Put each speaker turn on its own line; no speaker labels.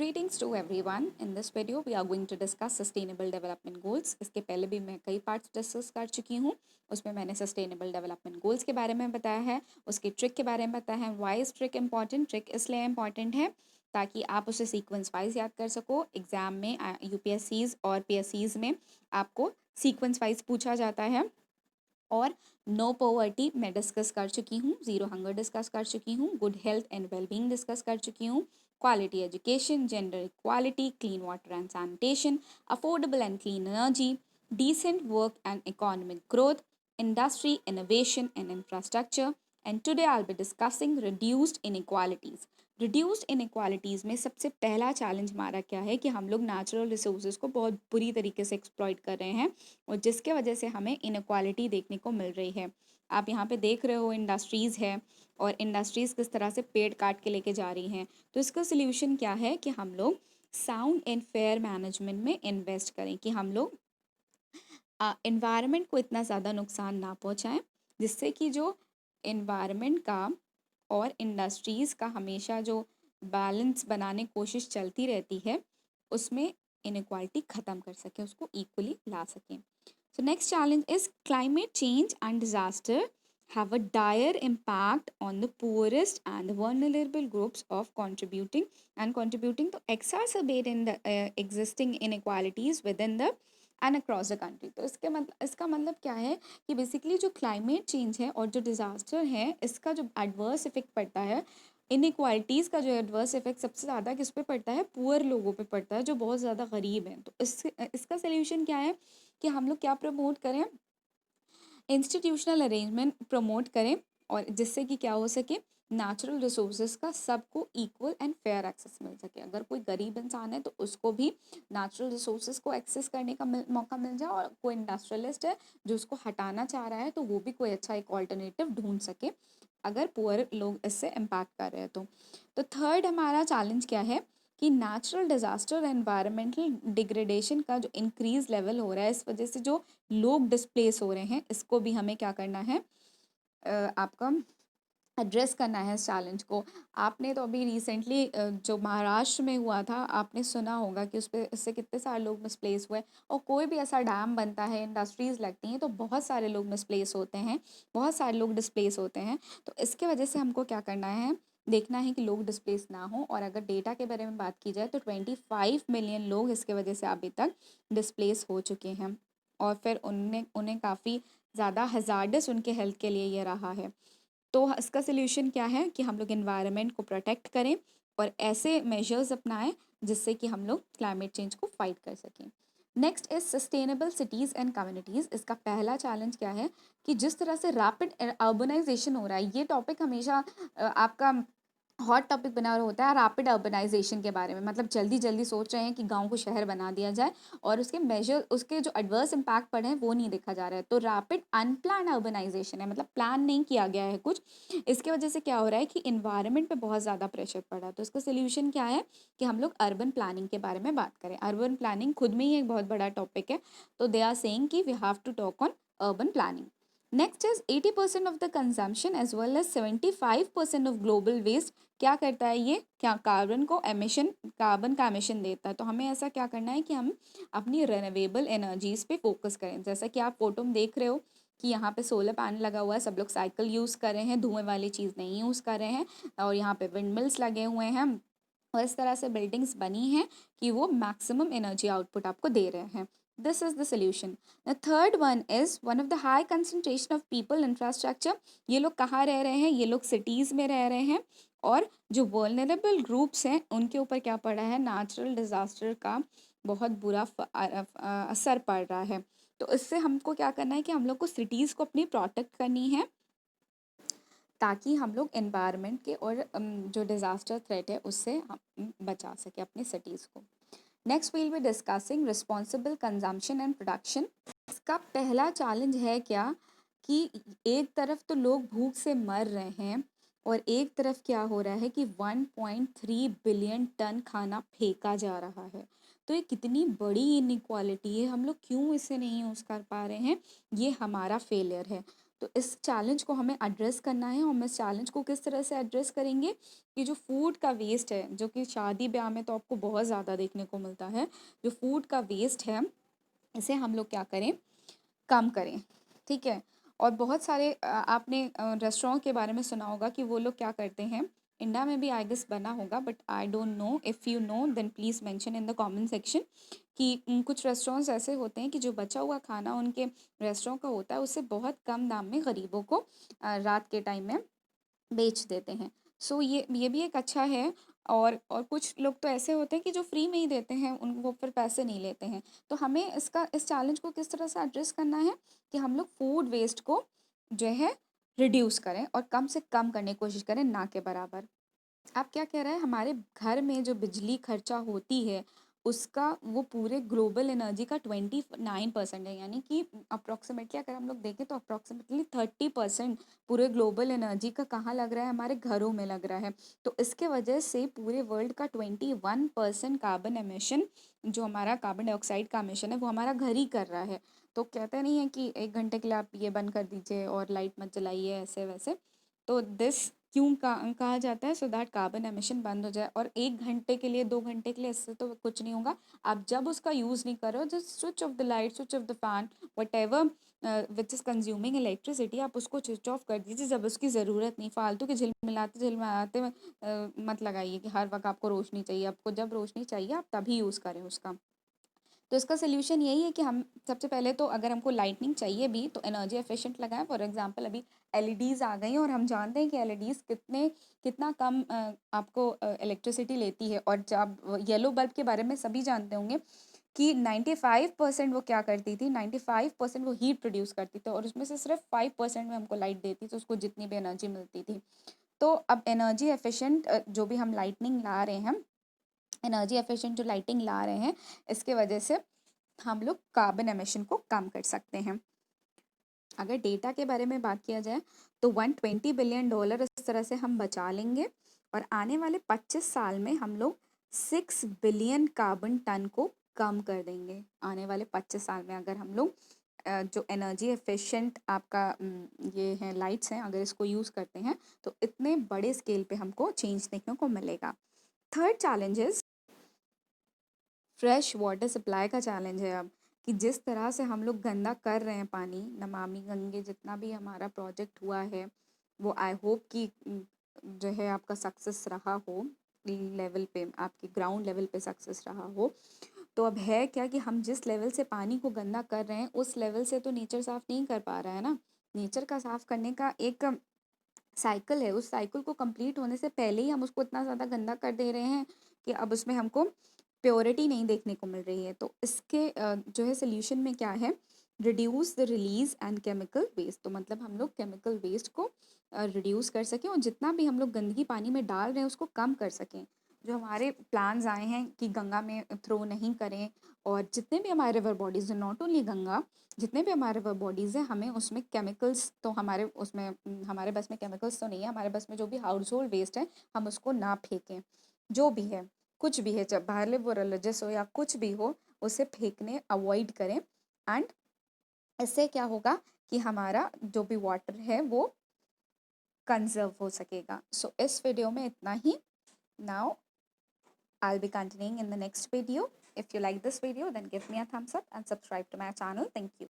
Greetings to everyone. In this video, we are going to discuss sustainable development goals. इसके पहले भी मैं कई पार्ट्स डिस्कस कर चुकी हूँ. उसमें मैंने सस्टेनेबल डेवलपमेंट गोल्स के बारे में बताया है, उसकी ट्रिक के बारे में बताया है. Why is trick important? Trick इसलिए इम्पॉर्टेंट है ताकि आप उसे सीक्वेंस वाइज याद कर सको. एग्जाम में यूपीएससीज और पीएससीज में आपको सीक्वेंस वाइज पूछा जाता है. और नो पॉवर्टी मैं डिस्कस कर चुकी हूँ, ज़ीरो हंगर डिस्कस कर चुकी हूँ, good health and wellbeing discuss कर चुकी हूँ, quality education, gender equality, clean water and sanitation, affordable and clean energy, decent work and economic growth, industry, innovation and infrastructure. And today I'll be discussing reduced inequalities. Reduced inequalities में सबसे पहला challenge हमारा क्या है कि हम लोग natural resources को बहुत बुरी तरीके से एक्सप्लॉइट कर रहे हैं और जिसके वजह से हमें इनइक्वालिटी देखने को मिल रही है. आप यहाँ पे देख रहे हो इंडस्ट्रीज़ है और इंडस्ट्रीज़ किस तरह से पेड़ काट के लेके जा रही हैं. तो इसका सोल्यूशन क्या है कि हम लोग साउंड एंड फेयर मैनेजमेंट में इन्वेस्ट करें, कि हम लोग इन्वायरमेंट को इतना ज़्यादा नुकसान ना पहुँचाएं जिससे कि जो इन्वायरमेंट का और इंडस्ट्रीज़ का हमेशा जो बैलेंस बनाने की कोशिश चलती रहती है उसमें इनइक्वालिटी ख़त्म कर सकें, उसको इक्वली ला सकें. So next challenge is climate change and disaster have a dire impact on the poorest and vulnerable groups of contributing to exacerbate in the existing inequalities within the and across the country. तो इसका मतलब क्या है कि basically जो climate change है और जो डिज़ास्टर है इसका जो एडवर्स इफेक्ट पड़ता है, इनइक्वालिटीज़ का जो एडवर्स इफेक्ट सबसे ज़्यादा किस पे पड़ता है? पुअर लोगों पे पड़ता है जो बहुत ज़्यादा गरीब हैं. तो इसका सोल्यूशन क्या है कि हम लोग क्या प्रमोट करें? इंस्टीट्यूशनल अरेंजमेंट प्रमोट करें और जिससे कि क्या हो सके, नेचुरल रिसोर्सेज का सबको इक्वल एंड फेयर एक्सेस मिल सके. अगर कोई गरीब इंसान है तो उसको भी नेचुरल रिसोर्सेज को एक्सेस करने का मौका मिल जाए और कोई इंडस्ट्रियलिस्ट है जो उसको हटाना चाह रहा है तो वो भी कोई अच्छा एक ऑल्टरनेटिव ढूंढ सके अगर पुअर लोग इससे इम्पैक्ट कर रहे हैं. तो थर्ड हमारा चैलेंज क्या है कि नेचुरल डिज़ास्टर एनवायरमेंटल डिग्रेडेशन का जो इंक्रीज लेवल हो रहा है इस वजह से जो लोग डिस्प्लेस हो रहे हैं इसको भी हमें क्या करना है, आपका एड्रेस करना है इस चैलेंज को. आपने तो अभी रिसेंटली जो महाराष्ट्र में हुआ था आपने सुना होगा कि उस पर इससे कितने सारे लोग मिसप्लेस हुए. और कोई भी ऐसा डैम बनता है, इंडस्ट्रीज़ लगती हैं तो बहुत सारे लोग मिसप्लेस होते हैं, बहुत सारे लोग डिस्प्लेस होते हैं. तो इसके वजह से हमको क्या करना है, देखना है कि लोग डिस्प्लेस ना हो. और अगर डेटा के बारे में बात की जाए तो 25 मिलियन लोग इसके वजह से अभी तक डिस्प्लेस हो चुके हैं और फिर उन्हें काफ़ी ज़्यादा हज़ार्डस उनके हेल्थ के लिए ये रहा है. तो इसका सोल्यूशन क्या है कि हम लोग एनवायरनमेंट को प्रोटेक्ट करें और ऐसे मेजर्स अपनाएं जिससे कि हम लोग क्लाइमेट चेंज को फाइट कर सकें. Next is sustainable cities and communities. इसका पहला चैलेंज क्या है कि जिस तरह से रैपिड अर्बनाइजेशन हो रहा है, ये टॉपिक हमेशा आपका हॉट टॉपिक बना होता है रैपिड अर्बनाइजेशन के बारे में. मतलब जल्दी जल्दी सोच रहे हैं कि गांव को शहर बना दिया जाए और उसके जो एडवर्स इम्पैक्ट पड़े हैं वो नहीं देखा जा रहा है. तो रैपिड अनप्लान अर्बनाइजेशन है, मतलब प्लान नहीं किया गया है कुछ. इसके वजह से क्या हो रहा है कि इन्वायरमेंट पे बहुत ज़्यादा प्रेशर पड़ रहा है. तो इसका सोल्यूशन क्या है कि हम लोग अर्बन प्लानिंग के बारे में बात करें. अर्बन प्लानिंग खुद में ही एक बहुत बड़ा टॉपिक है. तो दे आर सेइंग कि we have to talk on urban planning. Next is 80% of the consumption as well as 75% of global waste. क्या करता है ये, क्या कार्बन का एमिशन देता है. तो हमें ऐसा क्या करना है कि हम अपनी रिन्यूएबल एनर्जीज पे फोकस करें. जैसा कि आप फोटो में देख रहे हो कि यहाँ पे सोलर पैनल लगा हुआ है, सब लोग साइकिल यूज़ कर रहे हैं, धुएं वाली चीज़ नहीं यूज़ कर रहे हैं. और यहाँ पे विंड मिल्स लगे हुए हैं और इस तरह से बिल्डिंग्स बनी हैं कि वो मैक्सिमम एनर्जी आउटपुट आपको दे रहे हैं. This is the solution. The third one is one of the high concentration of people infrastructure. ये लोग कहाँ रह रहे हैं, ये लोग सिटीज़ में रह रहे हैं और जो वल्नरेबल ग्रुप्स हैं उनके ऊपर क्या पड़ा है, नेचुरल डिज़ास्टर का बहुत बुरा असर पड़ रहा है. तो इससे हमको क्या करना है कि हम लोग को सिटीज़ को अपनी प्रोटेक्ट करनी है ताकि हम लोग एनवायरनमेंट के और जो डिज़ास्टर थ्रेट है उससे हम बचा सके अपने सिटीज़ को. Next will be discussing responsible consumption and production. इसका पहला चैलेंज है क्या कि एक तरफ तो लोग भूख से मर रहे हैं और एक तरफ क्या हो रहा है कि 1.3 बिलियन टन खाना फेंका जा रहा है. तो ये कितनी बड़ी इनइक्वालिटी है, हम लोग क्यों इसे नहीं यूज़ कर पा रहे हैं, ये हमारा फेलियर है. तो इस चैलेंज को हमें एड्रेस करना है। हम इस चैलेंज को किस तरह से एड्रेस करेंगे कि जो फूड का वेस्ट है, जो कि शादी ब्याह में तो आपको बहुत ज़्यादा देखने को मिलता है, जो फूड का वेस्ट है इसे हम लोग क्या करें, कम करें। ठीक है। और बहुत सारे आपने रेस्टोरेंट के बारे में सुना होगा कि वो लोग क्या करते हैं, इंडिया में भी आई गेस बना होगा but I don't know, if you know then please mention in the comment section कि कुछ रेस्टोरेंट्स ऐसे होते हैं कि जो बचा हुआ खाना उनके रेस्टोरेंट का होता है उससे बहुत कम दाम में गरीबों को रात के टाइम में बेच देते हैं। सो ये भी एक अच्छा है। और कुछ लोग तो ऐसे होते हैं कि जो फ्री में ही देते हैं, उन वो फिर पैसे नहीं लेते हैं। तो हमें इस चैलेंज को किस तरह से एड्रेस करना है कि हम लोग फूड वेस्ट को जो है रिड्यूस करें और कम से कम करने की कोशिश करें, ना के बराबर। आप क्या कह रहे हैं, हमारे घर में जो बिजली खर्चा होती है उसका वो पूरे ग्लोबल एनर्जी का 29% है, यानी कि अप्रॉक्सीमेटली अगर हम लोग देखें तो अप्रॉक्सीमेटली 30% पूरे ग्लोबल एनर्जी का कहाँ लग रहा है, हमारे घरों में लग रहा है। तो इसके वजह से पूरे वर्ल्ड का 21% कार्बन एमिशन, जो हमारा कार्बन डाइऑक्साइड का एमिशन है, वो हमारा घर ही कर रहा है। तो कहते नहीं है कि 1 घंटे के लिए आप ये बंद कर दीजिए और लाइट मत जलाइए ऐसे वैसे। तो दिस क्यों कहा जाता है, सो दैट कार्बन एमिशन बंद हो जाए। और 1 घंटे के लिए 2 घंटे के लिए इससे तो कुछ नहीं होगा। आप जब उसका यूज़ नहीं करो, just switch off the light, switch off the fan, what ever which is consuming electricity, आप उसको स्विच ऑफ कर दीजिए जब उसकी ज़रूरत नहीं। फालतू के झिलमिलाते मत लगाइए कि हर वक्त आपको रोशनी चाहिए। आपको जब रोशनी चाहिए आप तभी यूज़ करें उसका। तो इसका सोल्यूशन यही है कि हम सबसे पहले तो अगर हमको लाइटनिंग चाहिए भी तो एनर्जी एफिशिएंट लगाएं। फॉर एग्जांपल अभी एलईडीज़ आ गई हैं और हम जानते हैं कि एलईडीज़ कितना कम आपको इलेक्ट्रिसिटी लेती है। और जब येलो बल्ब के बारे में सभी जानते होंगे कि 95% वो क्या करती थी, 95% वो हीट प्रोड्यूस करती थी और उसमें से सिर्फ 5% में हमको लाइट देती थी, उसको जितनी भी एनर्जी मिलती थी। तो अब एनर्जी एफिशिएंट जो भी हम लाइटनिंग ला रहे हैं, एनर्जी एफिशिएंट जो लाइटिंग ला रहे हैं, इसके वजह से हम लोग कार्बन एमिशन को कम कर सकते हैं। अगर डेटा के बारे में बात किया जाए तो $120 बिलियन इस तरह से हम बचा लेंगे और आने वाले 25 साल में हम लोग 6 बिलियन कार्बन टन को कम कर देंगे। आने वाले 25 साल में अगर हम लोग जो एनर्जी एफिशिएंट आपका ये है लाइट्स हैं, अगर इसको यूज़ करते हैं तो इतने बड़े स्केल पे हमको चेंज देखने को मिलेगा। Third challenge fresh water supply का चैलेंज है अब, कि जिस तरह से हम लोग गंदा कर रहे हैं पानी, नमामि गंगे जितना भी हमारा प्रोजेक्ट हुआ है वो आई होप कि जो है आपका सक्सेस रहा हो, लेवल पे आपकी ग्राउंड लेवल पे सक्सेस रहा हो। तो अब है क्या कि हम जिस लेवल से पानी को गंदा कर रहे हैं उस लेवल से तो नेचर साफ़ नहीं कर पा रहा है ना। नेचर का साफ़ करने का एक साइकिल है, उस साइकिल को कंप्लीट होने से पहले ही हम उसको इतना ज़्यादा गंदा कर दे रहे हैं कि अब उसमें हमको प्योरिटी नहीं देखने को मिल रही है। तो इसके जो है सोल्यूशन में क्या है, reduce the release and chemical waste. तो मतलब हम लोग केमिकल वेस्ट को रिड्यूस कर सकें और जितना भी हम लोग गंदगी पानी में डाल रहे हैं उसको कम कर सकें। जो हमारे प्लान्स आए हैं कि गंगा में थ्रो नहीं करें, और जितने भी हमारे रिवर बॉडीज़ हैं, नॉट ओनली गंगा, जितने भी हमारे रिवर बॉडीज़ हैं, हमें उसमें केमिकल्स तो हमारे उसमें हमारे बस में केमिकल्स तो नहीं है, हमारे बस में जो भी हाउस होल्ड वेस्ट है हम उसको ना फेंकें। जो भी है, कुछ भी है, जब बाहर वो रिलीजियस हो या कुछ भी हो, उसे फेंकने अवॉइड करें। एंड इससे क्या होगा कि हमारा जो भी वाटर है वो कंजर्व हो सकेगा। सो इस वीडियो में इतना ही। Now I'll be continuing in the next video. If you like this video, then give me a thumbs up and subscribe to my channel. Thank you.